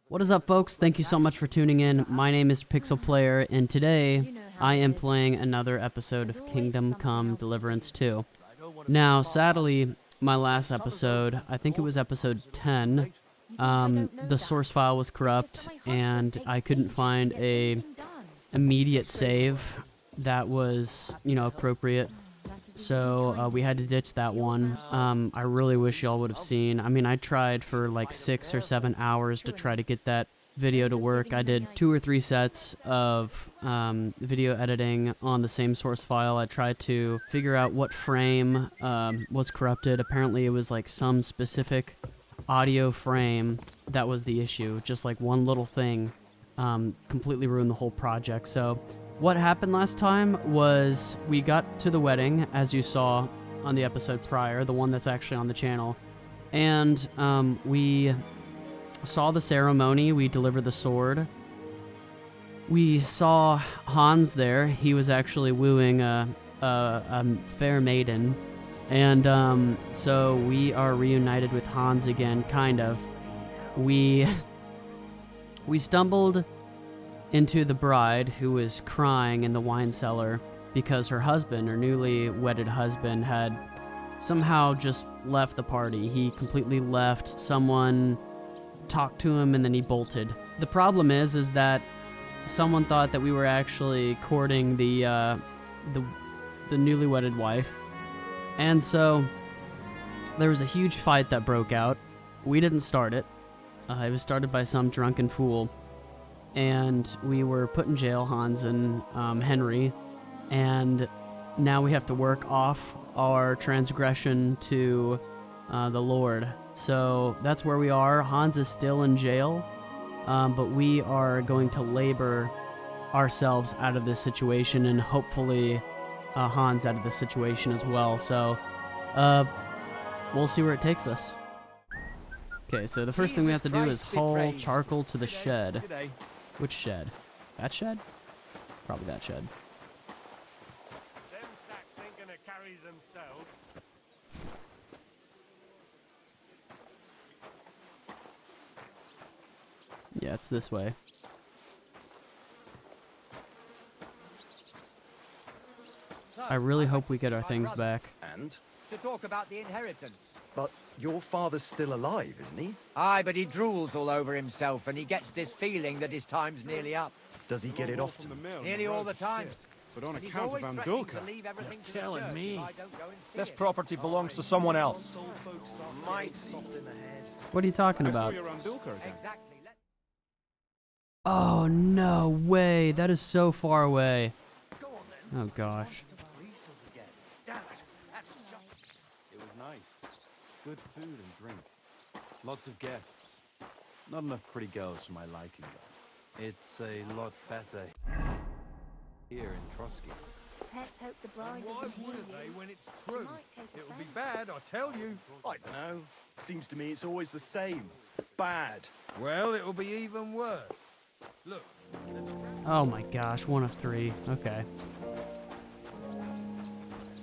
What is up, folks? Thank you so much for tuning in. My name is FreePixelPlayer, and today I am playing another episode of Kingdom Come Deliverance 2. Now, sadly, my last episode, I think it was episode 10, the source file was corrupt, and I couldn't find a immediate save that was, appropriate. So we had to ditch that one. I really wish y'all would have seen. I mean, I tried for like 6 or 7 hours to try to get that video to work. I did 2 or 3 sets of video editing on the same source file. I tried to figure out what frame was corrupted. Apparently it was like some specific audio frame that was the issue. Just like one little thing completely ruined the whole project. So what happened last time was we got to the wedding, as you saw on the episode prior, the one that's actually on the channel, and we saw the ceremony. We delivered the sword. We saw Hans there. He was actually wooing a fair maiden, and so we are reunited with Hans again, kind of. We stumbled into the bride, who was crying in the wine cellar because her husband, her newly wedded husband, had somehow just left the party. He completely left. Someone talked to him and then he bolted. The problem is that someone thought that we were actually courting the newly wedded wife, and so there was a huge fight that broke out. We didn't start it. It was started by some drunken fool. And we were put in jail, Hans and Henry, and now we have to work off our transgression to the Lord. So that's where we are. Hans is still in jail, but we are going to labor ourselves out of this situation, and hopefully Hans out of this situation as well. So we'll see where it takes us. Okay, so the first thing we have to do is haul charcoal to the shed. Which shed? That shed? Probably that shed. Them sacks ain't gonna carry themselves. Yeah, it's this way. I really hope we get our things back. And? To talk about the inheritance. But your father's still alive, isn't he? Aye, but he drools all over himself, and he gets this feeling that his time's nearly up. Does he get it often? Nearly all the time. But on And he's account of always Van threatening Dulker. to leave everything to the telling church me. if I don't go and see This it. property belongs to someone else. What are you talking I saw about? you around Dulker again. Exactly. Oh, no way. That is so far away. Oh, gosh. It was nice. Good food and drink. Lots of guests. Not enough pretty girls for my liking, though. It's a lot better here in Trotsky. Let's hope the bride Why doesn't hear wouldn't you. they when it's She true? might take It'll offence. be bad, I tell you. I don't know. Seems to me it's always the same. Bad. Well, it'll be even worse. Look, there's a Oh, my gosh. 1 of 3. Okay.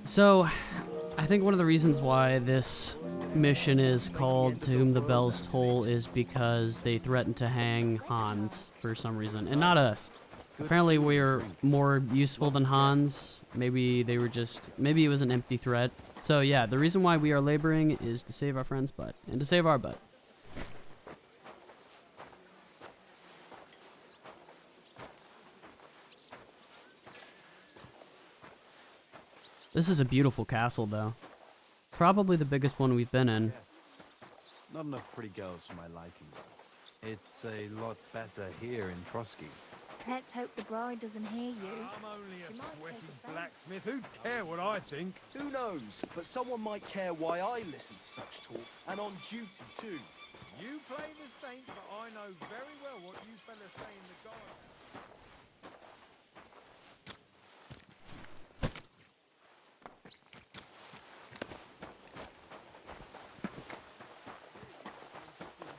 So, I think one of the reasons why this mission is called To Whom the Bells Toll is because they threatened to hang Hans for some reason, and not us. Apparently we're more useful than Hans. Maybe they were maybe it was an empty threat. So yeah, the reason why we are laboring is to save our friend's butt, and to save our butt. This is a beautiful castle, though. Probably the biggest one we've been in. Guests. Not enough pretty girls for my liking, though. It's a lot better here in Trotsky. Let's hope the bride doesn't hear you. I'm only She a might sweaty take offence. blacksmith. Who'd care what I think? Who knows? But someone might care why I listen to such talk. And on duty, too. You play the saint, but I know very well what you fellas say in the garden.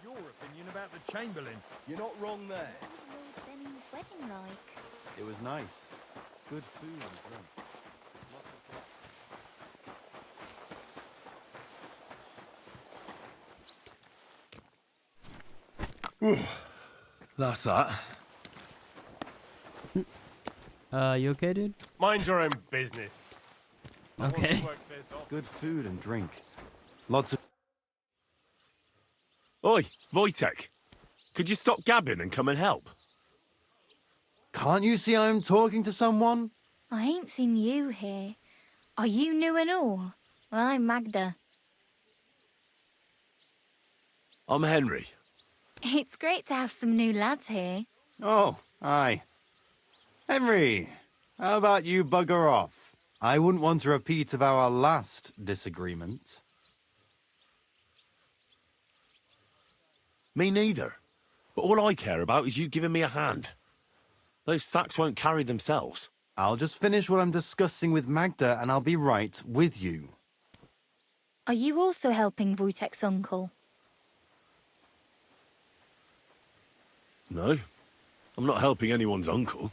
Your opinion about the Chamberlain? You're not wrong there. What was Lord Denny's wedding like? It was nice. Good food and drink. Lots of guests. That's that. You okay, dude? Mind your own business. Okay. Work this off. Good food and drink. Lots of... Oi, Wojtek. Could you stop gabbing and come and help? Can't you see I'm talking to someone? I ain't seen you here. Are you new and all? Well, I'm Magda. I'm Henry. It's great to have some new lads here. Oh, aye. Henry, how about you bugger off? I wouldn't want a repeat of our last disagreement. Me neither. But all I care about is you giving me a hand. Those sacks won't carry themselves. I'll just finish what I'm discussing with Magda and I'll be right with you. Are you also helping Wojtek's uncle? No, I'm not helping anyone's uncle.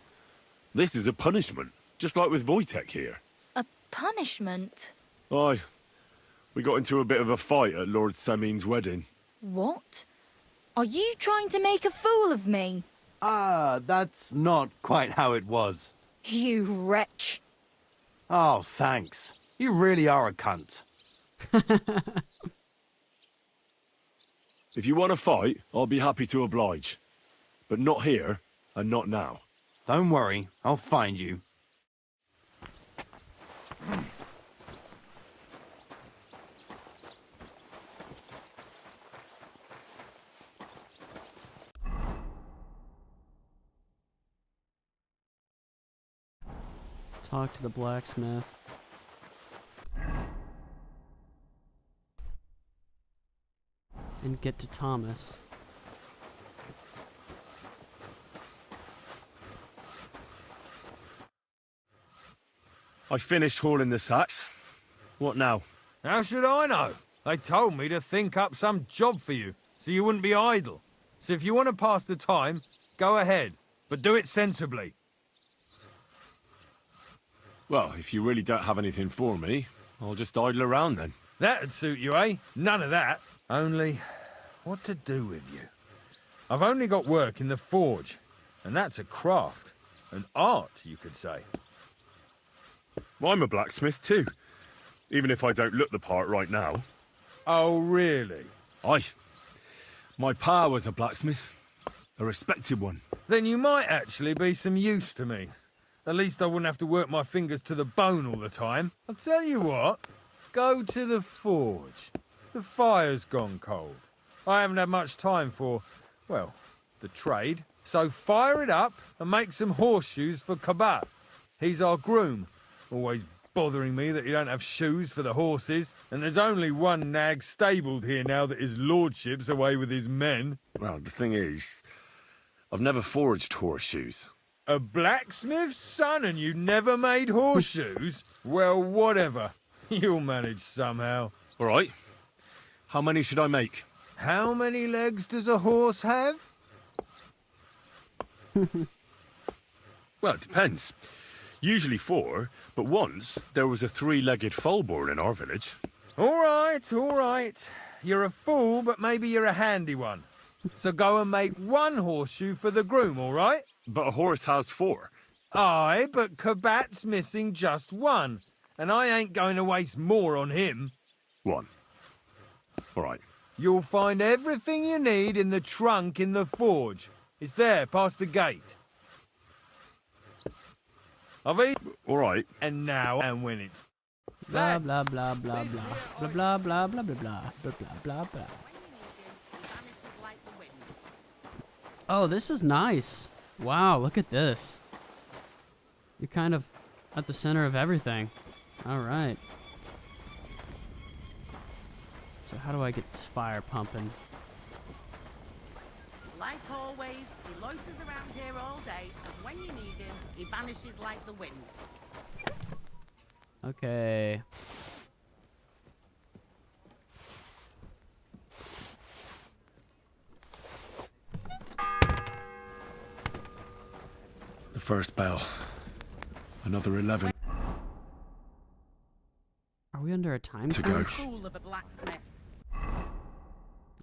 This is a punishment, just like with Wojtek here. A punishment? Aye, we got into a bit of a fight at Lord Semin's wedding. What? Are you trying to make a fool of me? Ah, that's not quite how it was. You wretch. Oh, thanks. You really are a cunt. If you want to fight, I'll be happy to oblige. But not here, and not now. Don't worry, I'll find you. Talk to the blacksmith. And get to Thomas. I finished hauling the sacks. What now? How should I know? They told me to think up some job for you, so you wouldn't be idle. So if you want to pass the time, go ahead, but do it sensibly. Well, if you really don't have anything for me, I'll just idle around then. That'd suit you, eh? None of that. Only, what to do with you? I've only got work in the forge, and that's a craft. An art, you could say. Well, I'm a blacksmith too, even if I don't look the part right now. Oh, really? Aye. My pa was a blacksmith, a respected one. Then you might actually be some use to me. At least I wouldn't have to work my fingers to the bone all the time. I'll tell you what, go to the forge. The fire's gone cold. I haven't had much time for, well, the trade. So fire it up and make some horseshoes for Kabat. He's our groom, always bothering me that you don't have shoes for the horses. And there's only one nag stabled here now that his lordship's away with his men. Well, the thing is, I've never forged horseshoes. A blacksmith's son and you never made horseshoes? Well, whatever. You'll manage somehow. All right. How many should I make? How many legs does a horse have? Well, it depends. Usually 4, but once there was a 3-legged foal born in our village. All right. You're a fool, but maybe you're a handy one. So go and make one horseshoe for the groom, all right? But a horse has 4. Aye, but Kabat's missing just one, and I ain't going to waste more on him. 1. All right. You'll find everything you need in the trunk in the forge. It's there, past the gate. I've eaten. All right. And now, and when it's... Blah blah blah blah blah blah blah blah blah blah blah blah blah blah. Oh, this is nice. Wow, look at this. You're kind of at the center of everything. All right. So how do I get this fire pumping? Like always, he loiters around here all day, and when you need him, he vanishes like the wind. Okay. The first bell. Another 11 Are we under a time to go. crunch? Fool of a blacksmith.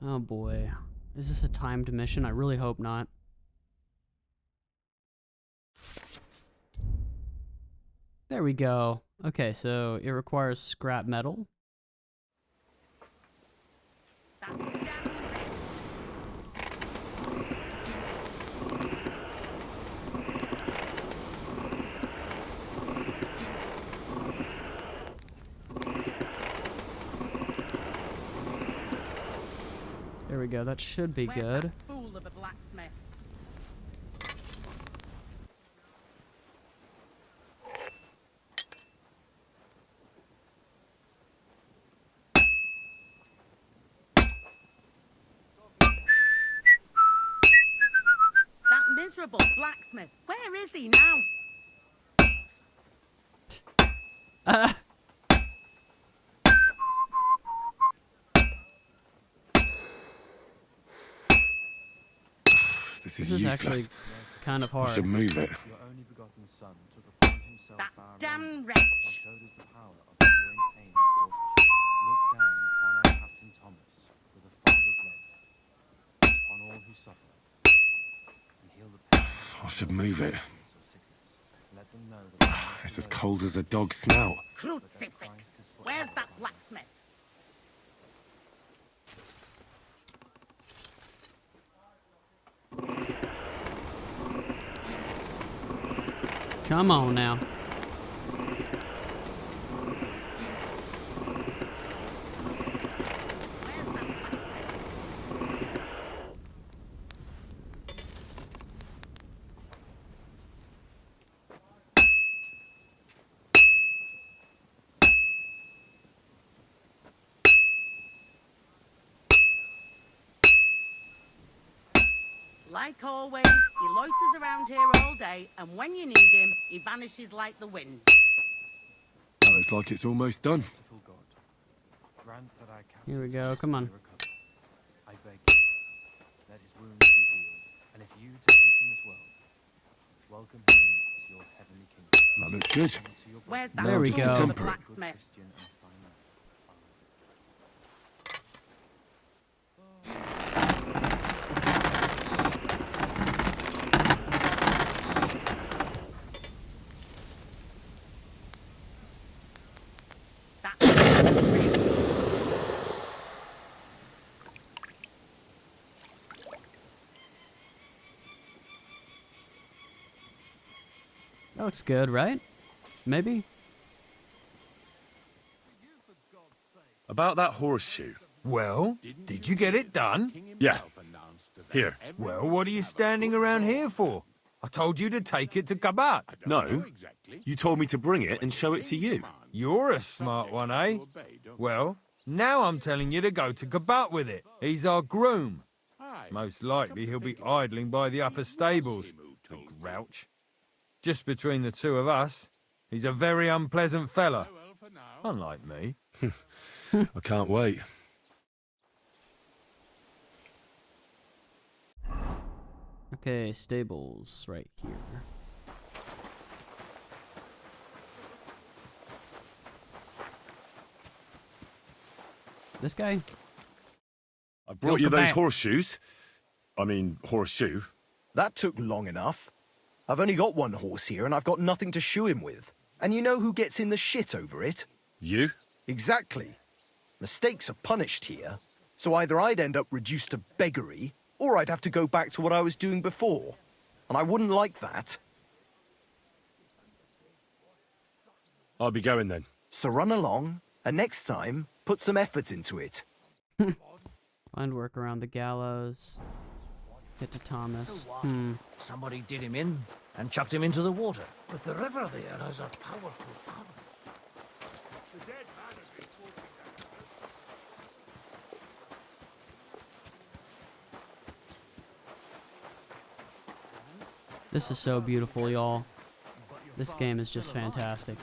Oh boy. Is this a timed mission? I really hope not. There we go. Okay, so it requires scrap metal. That damn wretch. There we go. That should be Where's good. that fool of a blacksmith? That miserable blacksmith. Where is he now? This This is is useless. actually kind of I should hard. move it. Your only begotten son took upon himself That our damn wrong and wretch. showed us the power of enduring pain and torture. Look down upon our Captain Thomas with a father's love, upon all who suffer, and heal the pain I should move it. of sickness. Let them know that It's as cold as a dog's snout. Crucifix. Where's that blacksmith? Come on now. Where's that blacksmith? Like always, he loiters around here all day, and when you need him, he vanishes like the wind. Well, it's like it's almost done. merciful God, grant that our Captain Here we go, Thomas come on. may recover. I beg you, let his wounds be healed, and if you take him from this world, welcome him into your heavenly kingdom. That looks good. And to your Where's blessing, that There we fool go. of a Temperate. good blacksmith? Christian and fine man. That looks good, right? Maybe? About that horseshoe. Well, did you get it done? Yeah. Here. Well, what are you standing around here for? I told you to take it to Kabat. No. You told me to bring it and show it to you. You're a smart one, eh? Well, now I'm telling you to go to Kabat with it. He's our groom. Most likely he'll be idling by the upper stables. The grouch. Just between the two of us, he's a very unpleasant fella. Unlike me. I can't wait. Okay, stables right here. This guy? I brought you those back. horseshoes. I mean, horseshoe. That took long enough. I've only got one horse here and I've got nothing to shoe him with. And you know who gets in the shit over it? You? Exactly. Mistakes are punished here. So either I'd end up reduced to beggary, or I'd have to go back to what I was doing before. And I wouldn't like that. I'll be going then. So run along, and next time, put some effort into it. Find work around the gallows. Get to Thomas. Somebody did him in and chucked him into the water. But the river there has a powerful current. This is so beautiful, y'all. This game is just fantastic.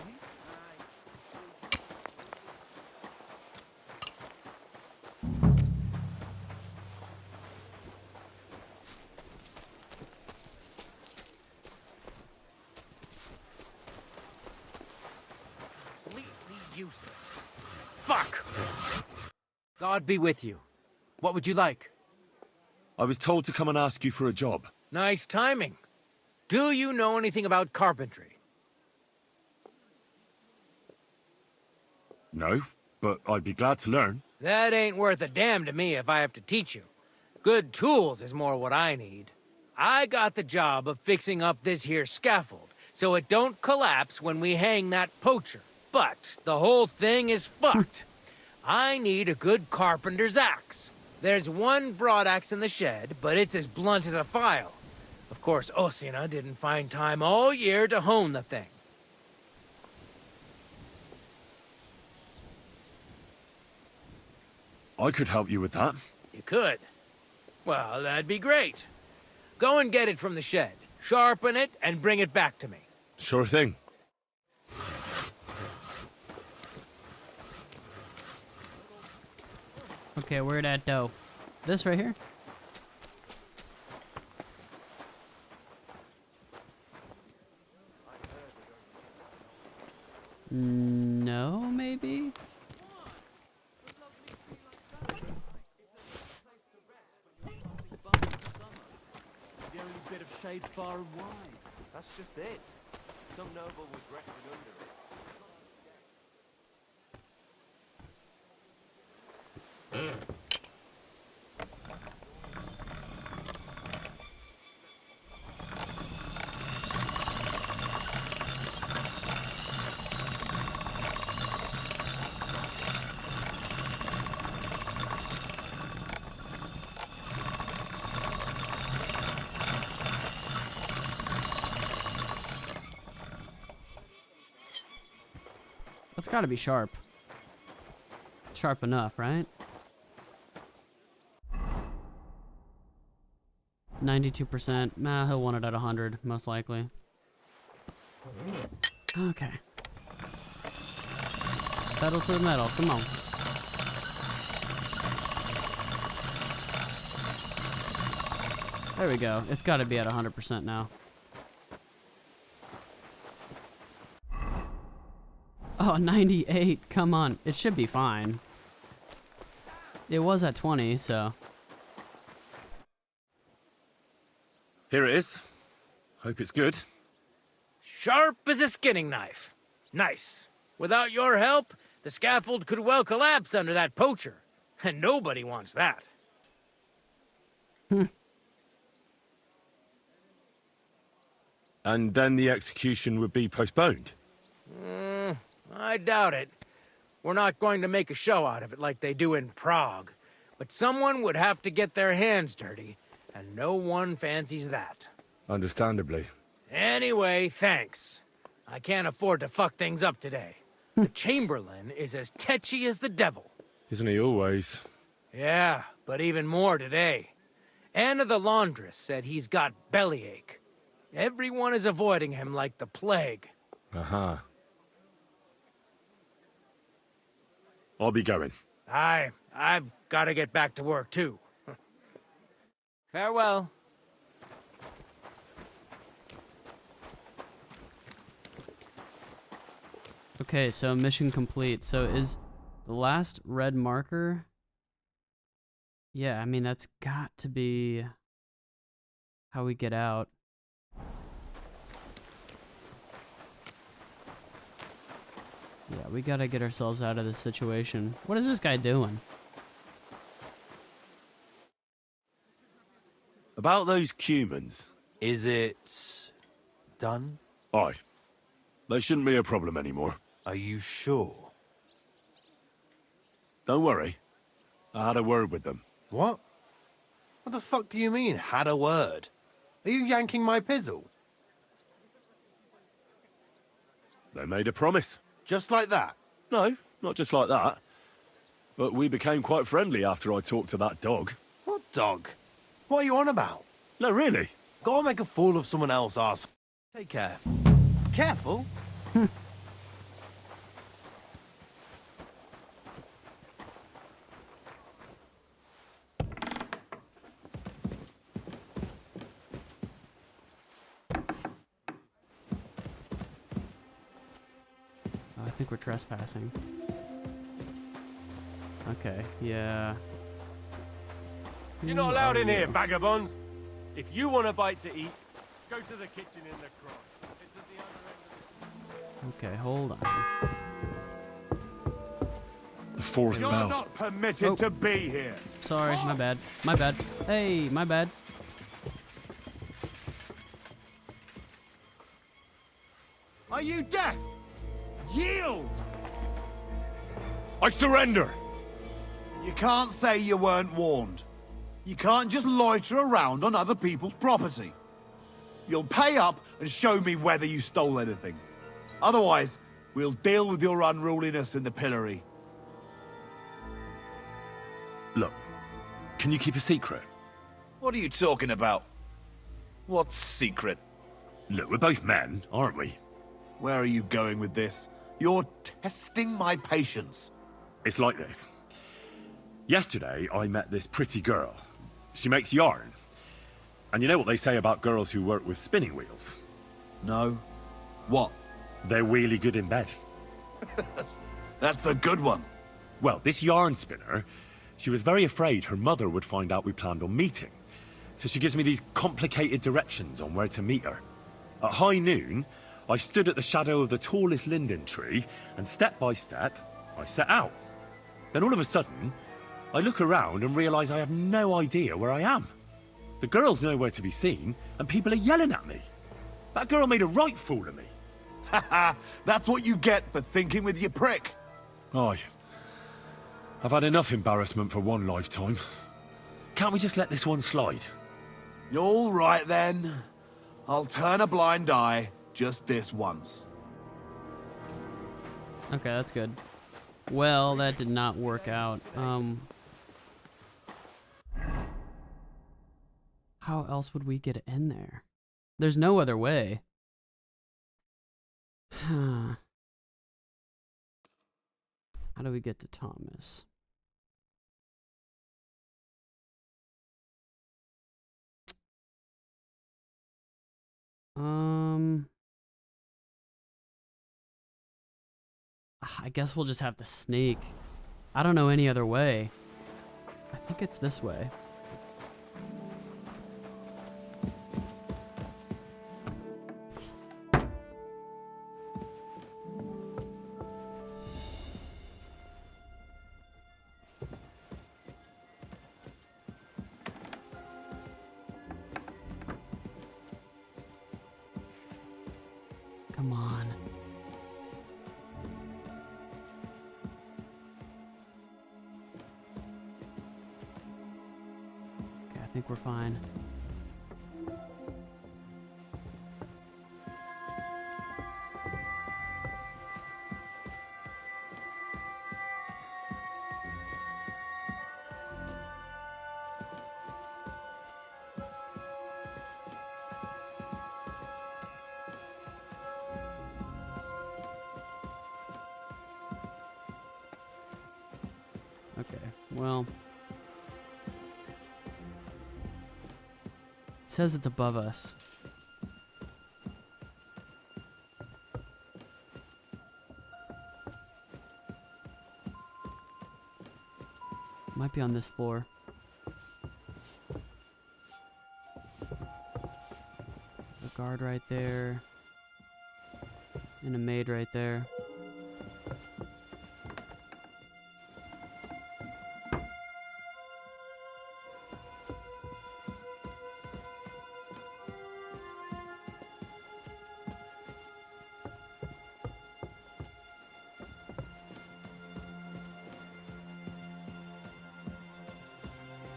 Completely useless. Fuck! God be with you. What would you like? I was told to come and ask you for a job. Nice timing. Do you know anything about carpentry? No, but I'd be glad to learn. That ain't worth a damn to me if I have to teach you. Good tools is more what I need. I got the job of fixing up this here scaffold, so it don't collapse when we hang that poacher. But the whole thing is fucked. I need a good carpenter's axe. There's one broadaxe in the shed, but it's as blunt as a file. Of course, Osina didn't find time all year to hone the thing. I could help you with that. You could. Well, that'd be great. Go and get it from the shed, sharpen it, and bring it back to me. Sure thing. Okay, where'd that go? This right here? No, maybe? The only bit of shade far and wide. That's just it. Some noble was resting under it. That's gotta be sharp. Sharp enough, right? 92%. Nah, he'll want it at 100, most likely. Okay. Pedal to the metal, come on. There we go. It's gotta be at 100% now. Oh, 98. Come on. It should be fine. It was at 20, so. Here it is. Hope it's good. Sharp as a skinning knife. Nice. Without your help, the scaffold could well collapse under that poacher. And nobody wants that. And then the execution would be postponed. I doubt it. We're not going to make a show out of it like they do in Prague. But someone would have to get their hands dirty, and no one fancies that. Understandably. Anyway, thanks. I can't afford to fuck things up today. The Chamberlain is as tetchy as the devil. Isn't he always? Yeah, but even more today. Anna the laundress said he's got bellyache. Everyone is avoiding him like the plague. Uh-huh. I'll be going. I've got to get back to work, too. Farewell. Okay, so mission complete. So is the last red marker? Yeah, I mean, that's got to be how we get out. Yeah, we gotta get ourselves out of this situation. What is this guy doing? About those cumans, is it done? Aye. They shouldn't be a problem anymore. Are you sure? Don't worry. I had a word with them. What? What the fuck do you mean, had a word? Are you yanking my pizzle? They made a promise. Just like that? No, not just like that. But we became quite friendly after I talked to that dog. What dog? What are you on about? No, really. Go and make a fool of someone else, arse. Take care. Careful. I think we're trespassing. Okay, yeah. You're not allowed in here, vagabond. If you want a bite to eat, go to the kitchen in the cross. It's at the other end of the... Okay, hold on. The fourth You're bell. not permitted to be here. Sorry, my bad. My bad. Hey, my bad. Are you deaf? Yield! I surrender! You can't say you weren't warned. You can't just loiter around on other people's property. You'll pay up and show me whether you stole anything. Otherwise, we'll deal with your unruliness in the pillory. Look, can you keep a secret? What are you talking about? What's secret? Look, we're both men, aren't we? Where are you going with this? You're testing my patience. It's like this. Yesterday, I met this pretty girl. She makes yarn. And you know what they say about girls who work with spinning wheels? No. What? They're really good in bed. That's a good one. Well, this yarn spinner, she was very afraid her mother would find out we planned on meeting. So she gives me these complicated directions on where to meet her. At high noon, I stood at the shadow of the tallest linden tree, and step by step, I set out. Then all of a sudden, I look around and realize I have no idea where I am. The girl's nowhere to be seen, and people are yelling at me. That girl made a right fool of me. Haha, that's what you get for thinking with your prick. Aye. I've had enough embarrassment for one lifetime. Can't we just let this one slide? All right then. I'll turn a blind eye just this once. Okay, that's good. Well, that did not work out. How else would we get in there? There's no other way. How do we get to Thomas? I guess we'll just have to sneak. I don't know any other way. I think it's this way. Come on. Okay, I think we're fine. Okay, well, it says it's above us. Might be on this floor. A guard right there. And a maid right there.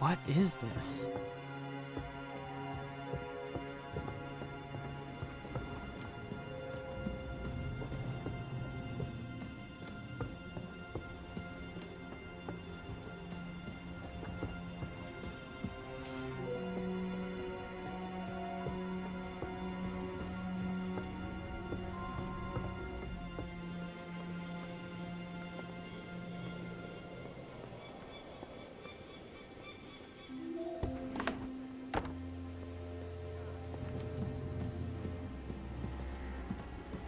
What is this?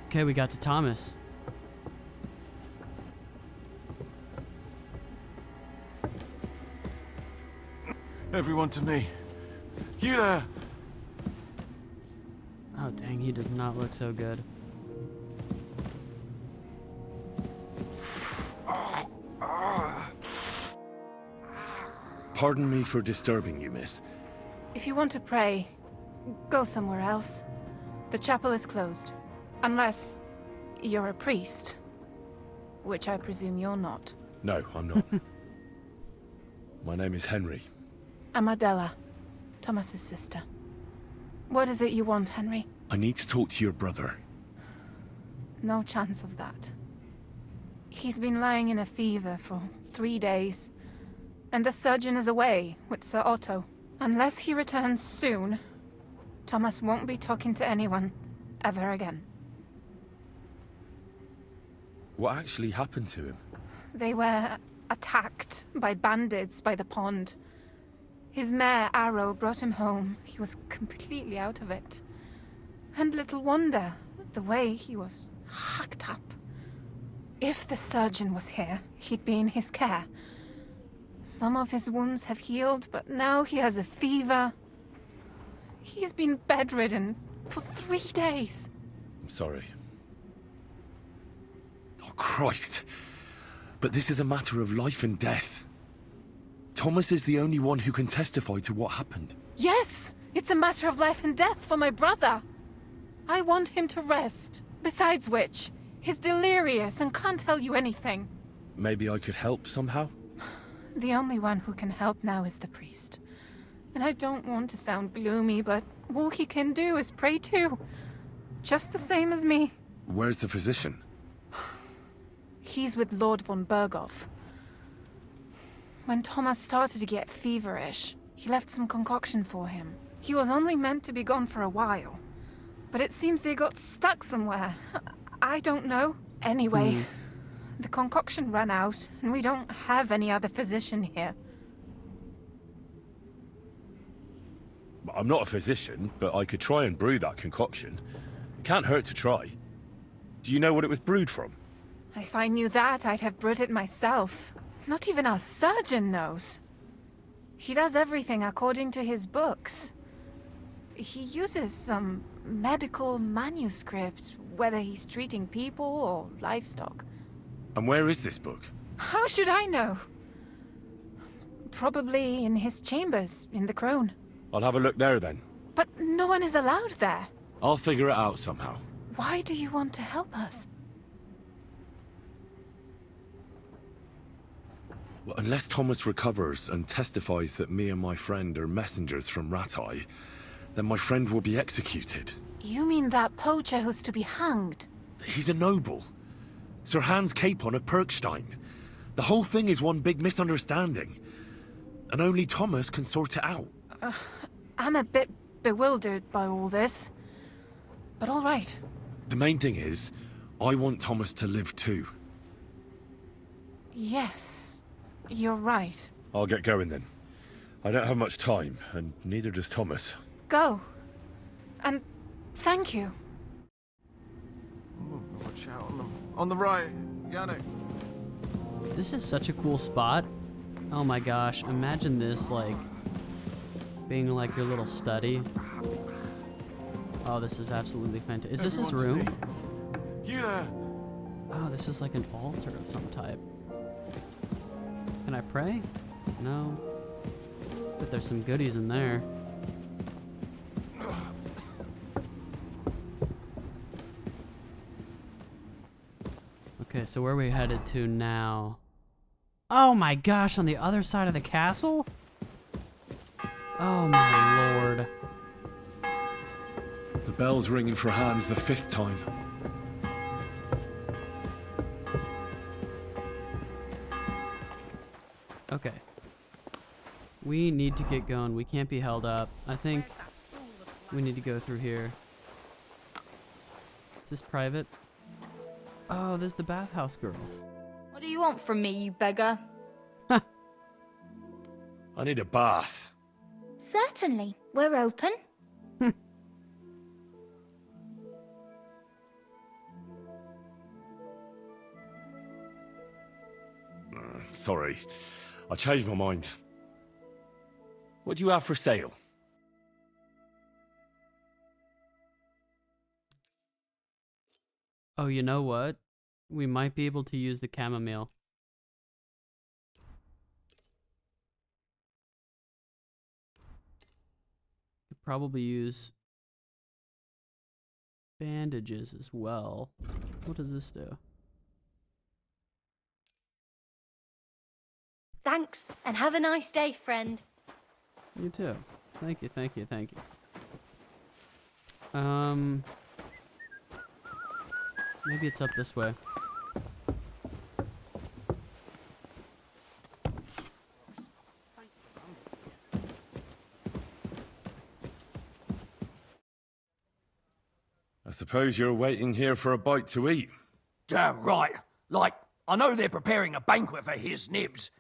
Okay, we got to Thomas. Everyone to me. You there! Oh, dang, he does not look so good. Pardon me for disturbing you, miss. If you want to pray, go somewhere else. The chapel is closed. Unless you're a priest. Which I presume you're not. No, I'm not. My name is Henry. I'm Adela, Thomas's sister. What is it you want, Henry? I need to talk to your brother. No chance of that. He's been lying in a fever for 3 days. And the surgeon is away with Sir Otto. Unless he returns soon, Thomas won't be talking to anyone ever again. What actually happened to him? They were attacked by bandits by the pond. His mare, Arrow, brought him home. He was completely out of it. And little wonder, the way he was hacked up. If the surgeon was here, he'd be in his care. Some of his wounds have healed, but now he has a fever. He's been bedridden for 3 days. I'm sorry. Oh, Christ. But this is a matter of life and death. Thomas is the only one who can testify to what happened. Yes! It's a matter of life and death for my brother. I want him to rest. Besides which, he's delirious and can't tell you anything. Maybe I could help somehow? The only one who can help now is the priest. And I don't want to sound gloomy, but all he can do is pray too. Just the same as me. Where's the physician? He's with Lord von Berghoff. When Thomas started to get feverish, he left some concoction for him. He was only meant to be gone for a while. But it seems they got stuck somewhere. I don't know. Anyway, the concoction ran out, and we don't have any other physician here. I'm not a physician, but I could try and brew that concoction. It can't hurt to try. Do you know what it was brewed from? If I knew that, I'd have brewed it myself. Not even our surgeon knows. He does everything according to his books. He uses some medical manuscript, whether he's treating people or livestock. And where is this book? How should I know? Probably in his chambers, in the Crone. I'll have a look there then. But no one is allowed there. I'll figure it out somehow. Why do you want to help us? Well, unless Thomas recovers and testifies that me and my friend are messengers from Ratai, then my friend will be executed. You mean that poacher who's to be hanged? He's a noble. Sir Hans Capon of Perkstein. The whole thing is one big misunderstanding. And only Thomas can sort it out. I'm a bit bewildered by all this. But all right. The main thing is, I want Thomas to live too. Yes, you're right. I'll get going then. I don't have much time, and neither does Thomas. Go. And thank you. Ooh, watch out on the right, Yannick. This is such a cool spot. Oh my gosh, imagine this, like, being like your little study. Oh, this is absolutely fantastic. Is this his room? You there? Oh, this is like an altar of some type. Can I pray? No. But there's some goodies in there. Okay, so where are we headed to now? Oh my gosh, on the other side of the castle? Oh my lord. The bell's ringing for Hans the 5th time. Okay. We need to get going. We can't be held up. I think we need to go through here. Is this private? Oh, there's the bathhouse girl. What do you want from me, you beggar? I need a bath. Certainly. We're open. Sorry. I changed my mind. What do you have for sale? Oh, you know what? We might be able to use the chamomile. could probably use bandages as well. What does this do? Thanks, and have a nice day, friend. You too. Thank you, thank you, thank you. Maybe it's up this way. I suppose you're waiting here for a bite to eat. Damn right. Like, I know they're preparing a banquet for his nibs,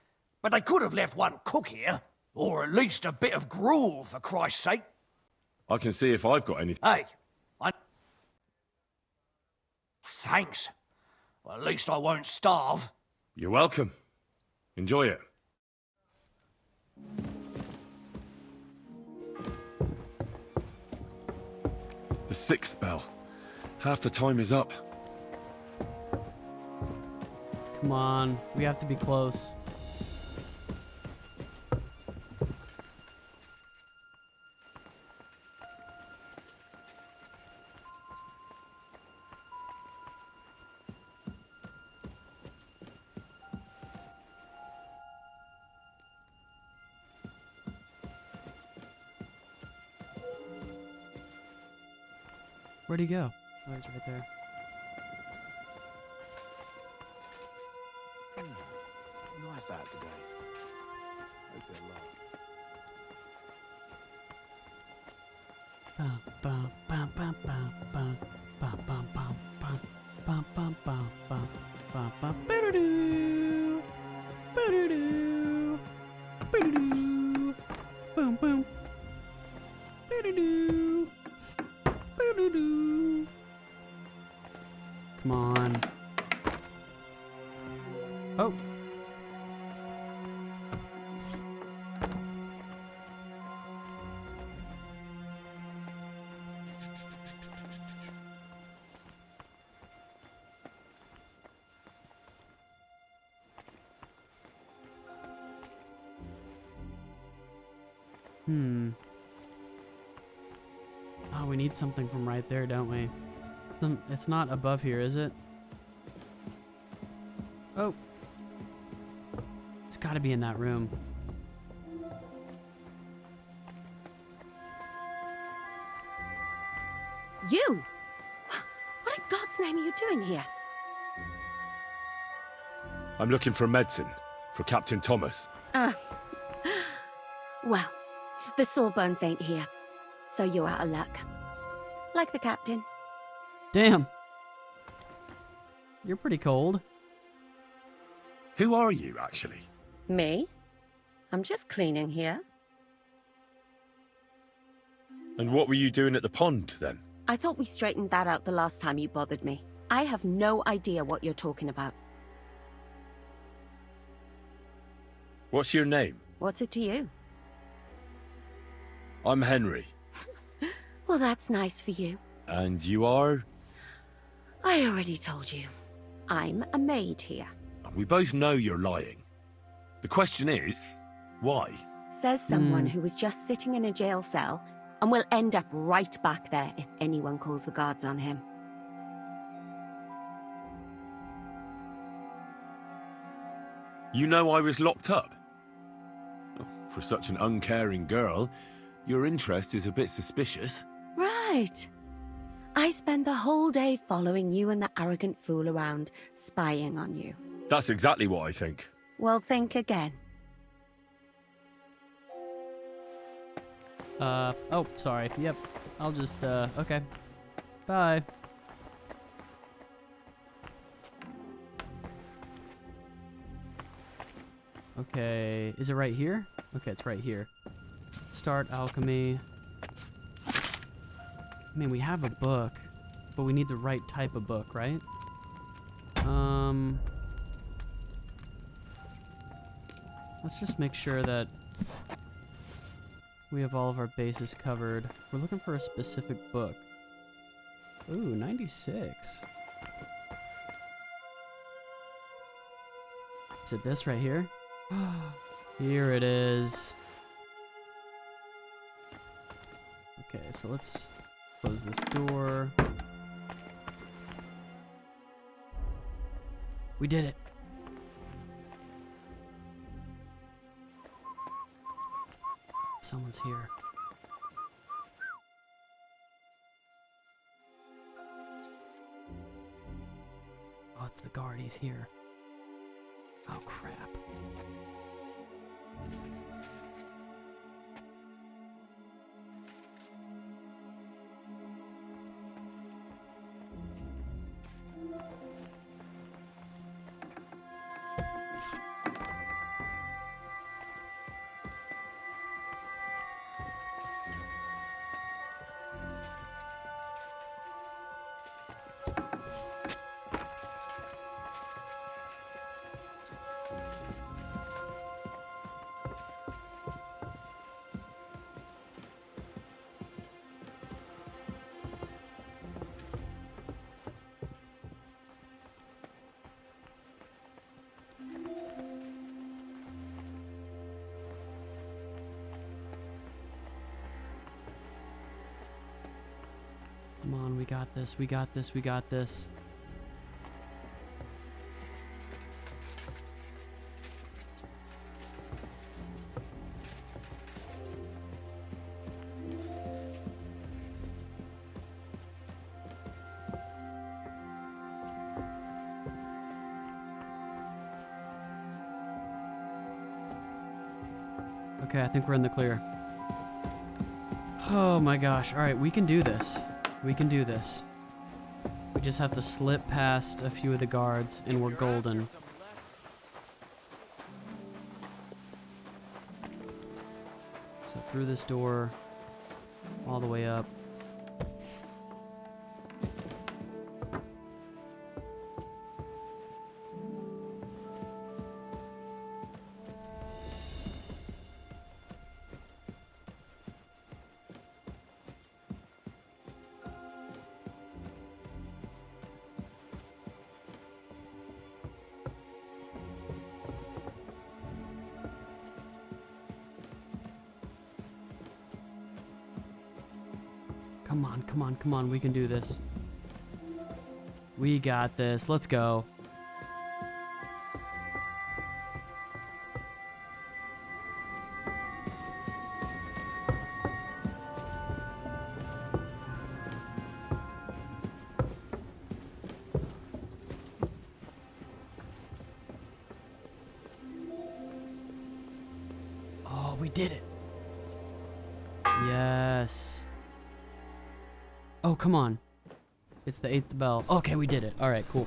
but they could have left one cook here. Or at least a bit of gruel, for Christ's sake. I can see if I've got anything. Hey, Thanks. Well, at least I won't starve. You're welcome. Enjoy it. The 6th bell. Half the time is up. Come on, we have to be close. Where'd he go? Oh, he's right there. Nice out today. Hope they're lost. Bum, bum, bum, bum, bum, bum, bum, bum, bum, bum, bum, bum, bum, bum, bum, bum, ba-do-doo, ba-do-doo, ba-do-doo, boom, boom, ba-do-doo, ba-do-doo. Come on. Oh. Oh, we need something from right there, don't we? It's not above here, is it? Oh. It's gotta be in that room. You? What in God's name are you doing here? I'm looking for medicine. For Captain Thomas. Well, the Sawbones ain't here, so you're out of luck. Like the captain. Damn. You're pretty cold. Who are you, actually? Me? I'm just cleaning here. And what were you doing at the pond, then? I thought we straightened that out the last time you bothered me. I have no idea what you're talking about. What's your name? What's it to you? I'm Henry. Well, that's nice for you. And you are? I already told you. I'm a maid here. We both know you're lying. The question is, why? Says someone who was just sitting in a jail cell and will end up right back there if anyone calls the guards on him. You know I was locked up? For such an uncaring girl, your interest is a bit suspicious. Right. I spend the whole day following you and the arrogant fool around, spying on you. That's exactly what I think. Well, think again. Oh, sorry. Yep. I'll just, okay. Bye. Okay, is it right here? Okay, it's right here. Start alchemy. I mean, we have a book, but we need the right type of book, right? Let's just make sure that we have all of our bases covered. We're looking for a specific book. Ooh, 96. Is it this right here? Here it is. Okay, so let's close this door. We did it. Someone's here. Oh, it's the guard. He's here. Oh, crap. Come on, we got this, we got this, we got this. Okay, I think we're in the clear. Oh my gosh. Alright, we can do this. We can do this. We just have to slip past a few of the guards and we're golden. So through this door, all the way up. Come on, come on, come on. We can do this. We got this. Let's go. Oh, we did it. Yes. Oh, come on. It's the 8th bell. Okay, we did it. All right, cool.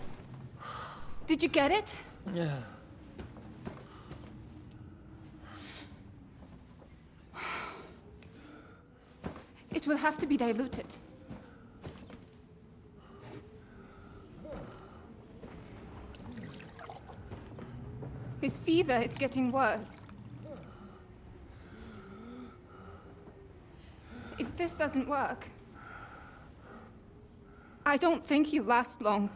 Did you get it? Yeah. It will have to be diluted. His fever is getting worse. If this doesn't work, I don't think he'll last long.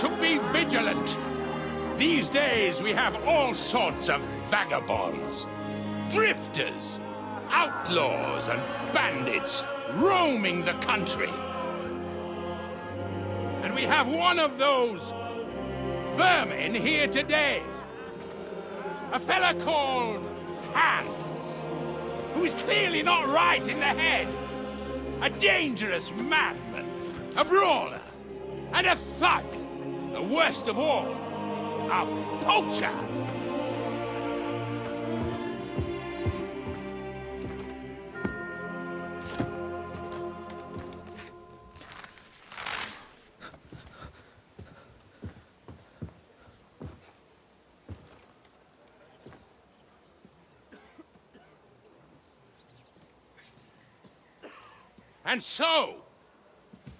to be vigilant. These days we have all sorts of vagabonds, drifters, outlaws and bandits roaming the country. And we have one of those vermin here today. A fella called Hans, who is clearly not right in the head. A dangerous madman, a brawler, and a thug. The worst of all, a poacher. And so,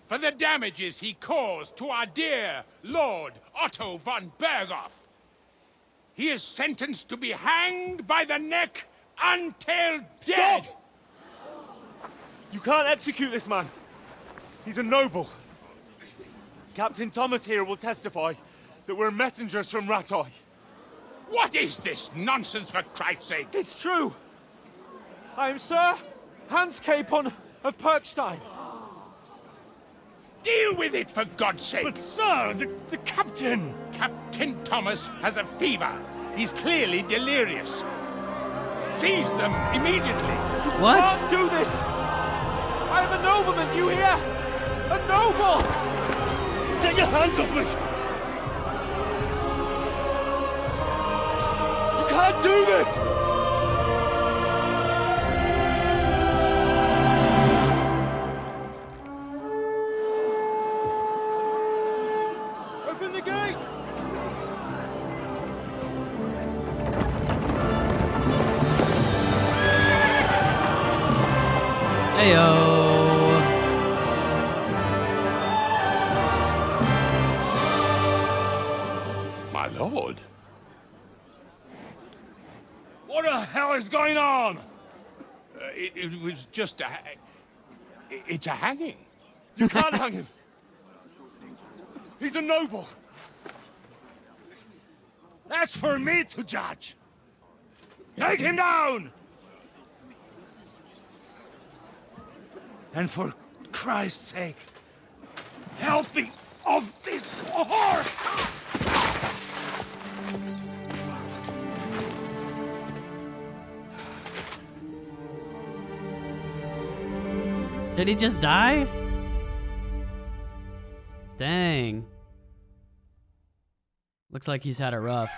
for the damages he caused to our dear Lord Otto von Berghoff, he is sentenced to be hanged by the neck until dead! Stop! You can't execute this man. He's a noble. Captain Thomas here will testify that we're messengers from Ratoi. What is this nonsense, for Christ's sake? It's true. I am Sir Hans Capon of Perkstein. Deal with it, for God's sake! But sir, the captain! Captain Thomas has a fever. He's clearly delirious. Seize them immediately. What? You can't do this! I am a nobleman, do you hear? A noble! Get your hands off me! You can't do this! Open the gates! Heyo. My lord? What the hell is going on? It was just a... It's a hanging. You can't hang him. He's a noble. That's for me to judge. Take him down! And for Christ's sake, help me off this horse! Did he just die? Dang. Looks like he's had it rough.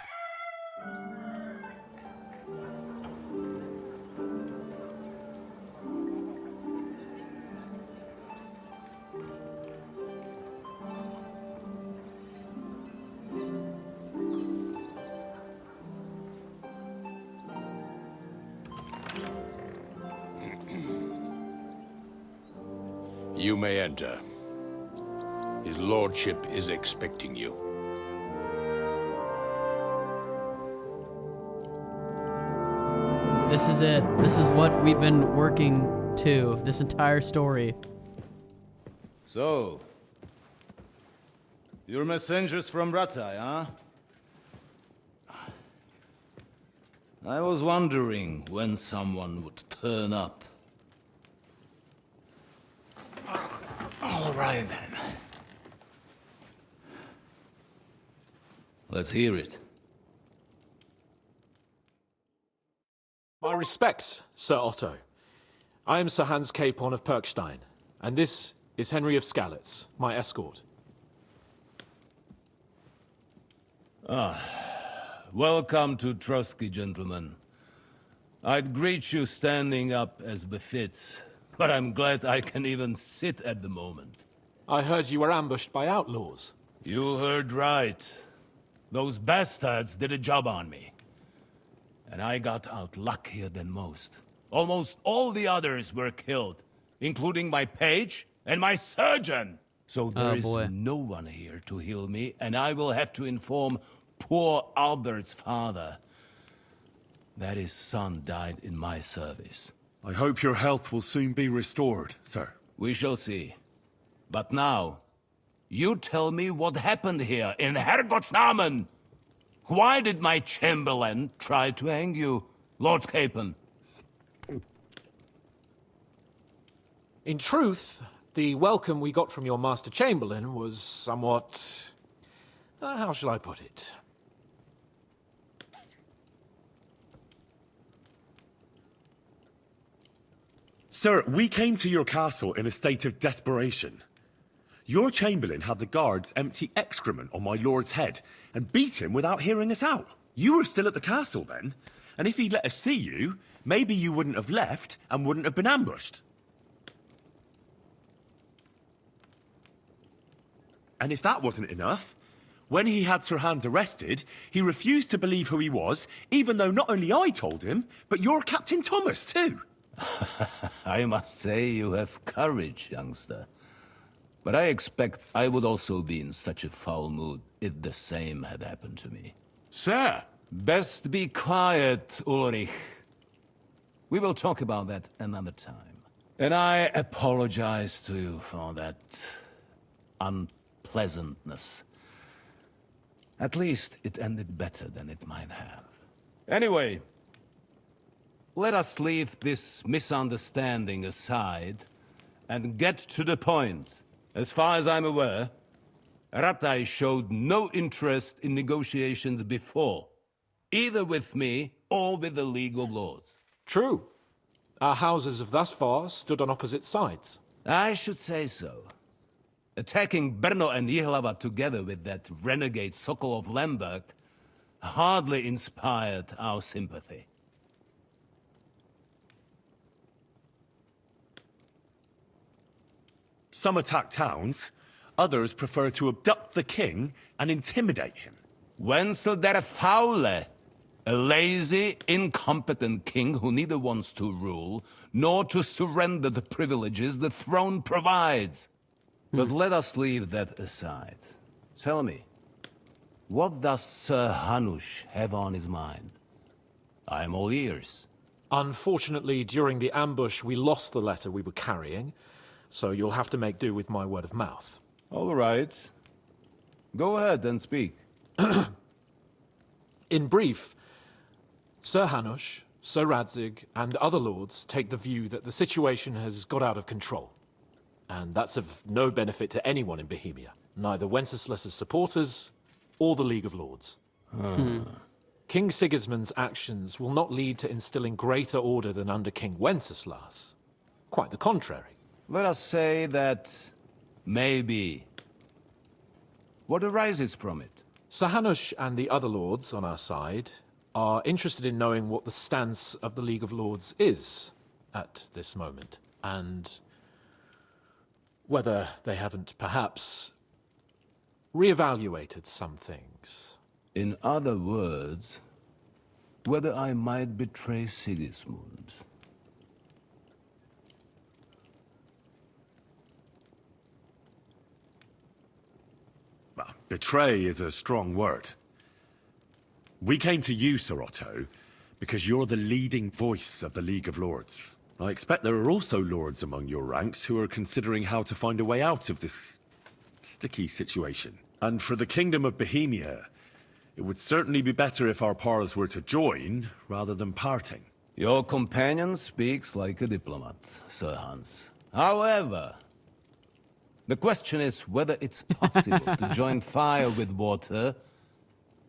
You may enter. His lordship is expecting you. This is it. This is what we've been working to this entire story. So, you're messengers from Ratai, huh? I was wondering when someone would turn up. All right, then. Let's hear it. My respects, Sir Otto. I am Sir Hans Capon of Perkstein, and this is Henry of Skalitz, my escort. Welcome to Trotsky, gentlemen. I'd greet you standing up as befits, but I'm glad I can even sit at the moment. I heard you were ambushed by outlaws. You heard right. Those bastards did a job on me. And I got out luckier than most. Almost all the others were killed, including my page and my surgeon. So there is no one here to heal me, and I will have to inform poor Albert's father that his son died in my service. I hope your health will soon be restored, sir. We shall see. But now, You tell me what happened here in Herrgott's Namen. Why did my chamberlain try to hang you, Lord Capon? In truth, the welcome we got from your Master Chamberlain was somewhat... how shall I put it? Sir, we came to your castle in a state of desperation. Your Chamberlain had the guards empty excrement on my lord's head and beat him without hearing us out. You were still at the castle then, and if he'd let us see you, maybe you wouldn't have left and wouldn't have been ambushed. And if that wasn't enough, when he had Sir Hans arrested, he refused to believe who he was, even though not only I told him, but your Captain Thomas too. I must say you have courage, youngster. But I expect I would also be in such a foul mood if the same had happened to me. Sir, best be quiet, Ulrich. We will talk about that another time. And I apologize to you for that unpleasantness. At least it ended better than it might have. Anyway, let us leave this misunderstanding aside and get to the point. As far as I'm aware, Ratai showed no interest in negotiations before, either with me or with the League of Lords. True. Our houses have thus far stood on opposite sides. I should say so. Attacking Brno and Jihlava together with that renegade Sokol of Lemberg hardly inspired our sympathy. Some attack towns, others prefer to abduct the king and intimidate him. Wenzel der Faule, a lazy, incompetent king who neither wants to rule nor to surrender the privileges the throne provides. But let us leave that aside. Tell me, what does Sir Hanush have on his mind? I am all ears. Unfortunately, during the ambush, we lost the letter we were carrying, so you'll have to make do with my word of mouth. All right. Go ahead and speak. In brief, Sir Hanush, Sir Radzig, and other lords take the view that the situation has got out of control. And that's of no benefit to anyone in Bohemia, neither Wenceslas's supporters or the League of Lords. King Sigismund's actions will not lead to instilling greater order than under King Wenceslas. Quite the contrary. Let us say that maybe. What arises from it? Sir Hanush and the other lords on our side are interested in knowing what the stance of the League of Lords is at this moment, and whether they haven't perhaps reevaluated some things. In other words, whether I might betray Sigismund. Well, betray is a strong word. We came to you, Sir Otto, because you're the leading voice of the League of Lords. I expect there are also lords among your ranks who are considering how to find a way out of this sticky situation. And for the Kingdom of Bohemia, it would certainly be better if our paths were to join rather than parting. Your companion speaks like a diplomat, Sir Hans. However, the question is whether it's possible to join fire with water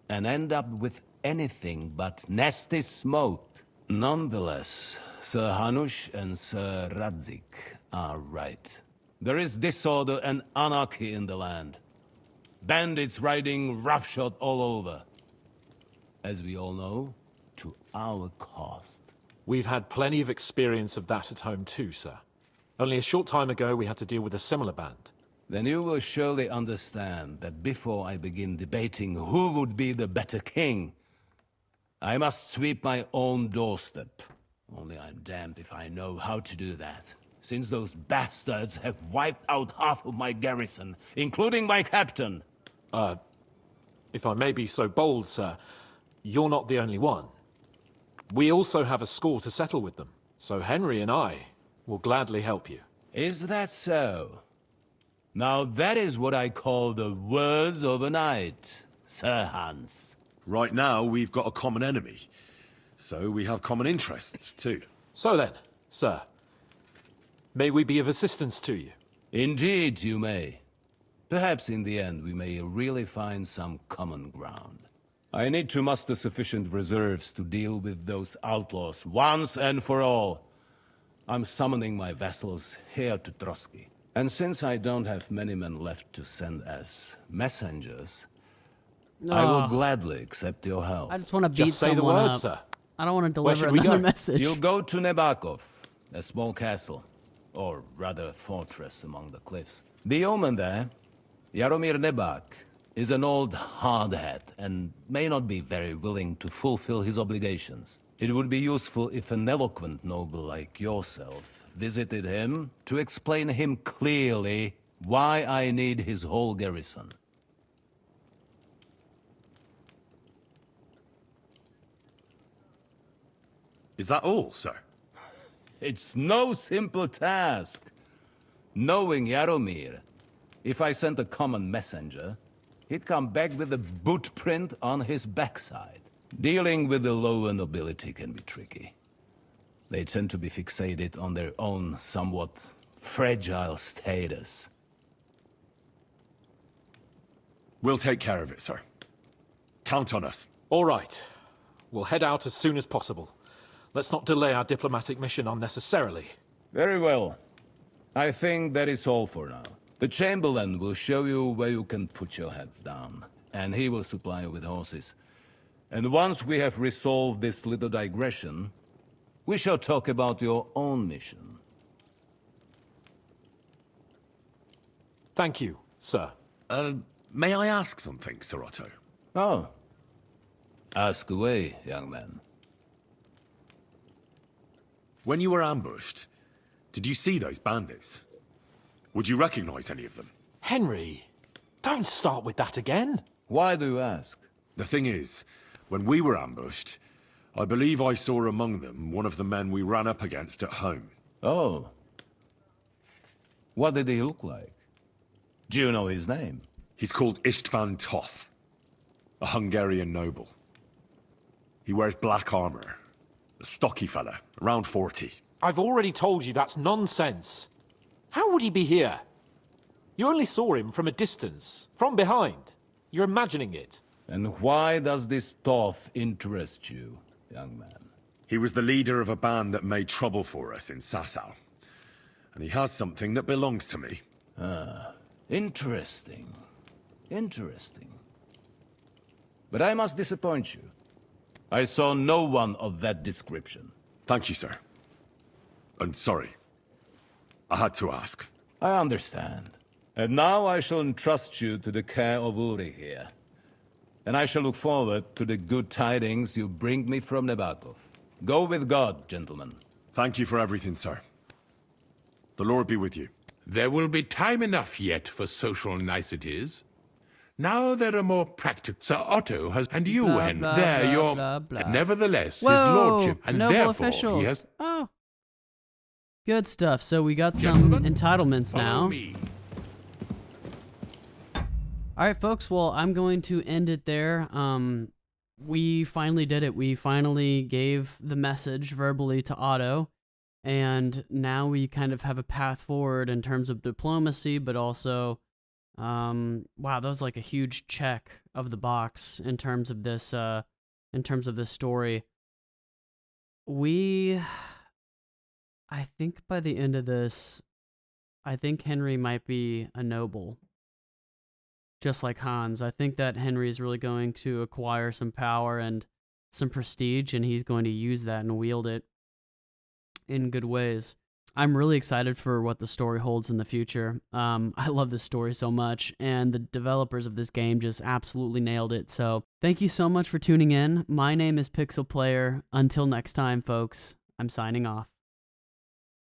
and end up with anything but nasty smoke. Nonetheless, Sir Hanush and Sir Radzig are right. There is disorder and anarchy in the land. Bandits riding roughshod all over. As we all know, to our cost. We've had plenty of experience of that at home too, sir. Only a short time ago, we had to deal with a similar band. Then you will surely understand that before I begin debating who would be the better king, I must sweep my own doorstep. Only I'm damned if I know how to do that, since those bastards have wiped out half of my garrison, including my captain. If I may be so bold, sir, you're not the only one. We also have a score to settle with them, so Henry and I will gladly help you. Is that so? Now that is what I call the words of a knight, Sir Hans. Right now, we've got a common enemy. So we have common interests, too. So then, sir, may we be of assistance to you? Indeed, you may. Perhaps in the end we may really find some common ground. I need to muster sufficient reserves to deal with those outlaws once and for all. I'm summoning my vassals here to Trotsky. And since I don't have many men left to send as messengers, I will gladly accept your help. I just want to beat Just say the someone word, up. sir. I don't want to Where deliver should we another go? message. You'll go to Nebakov, a small castle, or rather fortress among the cliffs. The yeoman there, Jaromir Nebak, is an old hardhat and may not be very willing to fulfill his obligations. It would be useful if an eloquent noble like yourself visited him to explain him clearly why I need his whole garrison. Is that all, sir? It's no simple task. Knowing Jaromir, if I sent a common messenger, he'd come back with a boot print on his backside. Dealing with the lower nobility can be tricky. They tend to be fixated on their own somewhat fragile status. We'll take care of it, sir. Count on us. All right. We'll head out as soon as possible. Let's not delay our diplomatic mission unnecessarily. Very well. I think that is all for now. The Chamberlain will show you where you can put your heads down, and he will supply you with horses. And once we have resolved this little digression, we shall talk about your own mission. Thank you, sir. May I ask something, Sir Otto? Oh. Ask away, young man. When you were ambushed, did you see those bandits? Would you recognize any of them? Henry, don't start with that again. Why do you ask? The thing is, when we were ambushed, I believe I saw among them one of the men we ran up against at home. Oh. What did he look like? Do you know his name? He's called Istvan Toth, a Hungarian noble. He wears black armor. A stocky fella, around 40. I've already told you that's nonsense. How would he be here? You only saw him from a distance, from behind. You're imagining it. And why does this Toth interest you, young man? He was the leader of a band that made trouble for us in Sasau. And he has something that belongs to me. Ah, interesting. Interesting. But I must disappoint you. I saw no one of that description. Thank you, sir. And sorry. I had to ask. I understand. And now I shall entrust you to the care of Uri here. And I shall look forward to the good tidings you bring me from Nebakov. Go with God, gentlemen. Thank you for everything, sir. The Lord be with you. There will be time enough yet for social niceties. Now there are more practical. Sir Otto has, and you, Blah, and blah, there blah, your. blah, blah. Nevertheless, Whoa, his lordship, and noble therefore officials. he has. Oh, good stuff. So we got some Gentlemen, entitlements follow now. me. All right, folks. Well, I'm going to end it there. We finally did it. We finally gave the message verbally to Otto, and now we kind of have a path forward in terms of diplomacy, but also, wow, that was like a huge check of the box in terms of this, story. I think by the end of this, I think Henry might be a noble. Just like Hans, I think that Henry is really going to acquire some power and some prestige, and he's going to use that and wield it in good ways. I'm really excited for what the story holds in the future. I love this story so much, and the developers of this game just absolutely nailed it. So thank you so much for tuning in. My name is FreePixelPlayer. Until next time, folks, I'm signing off.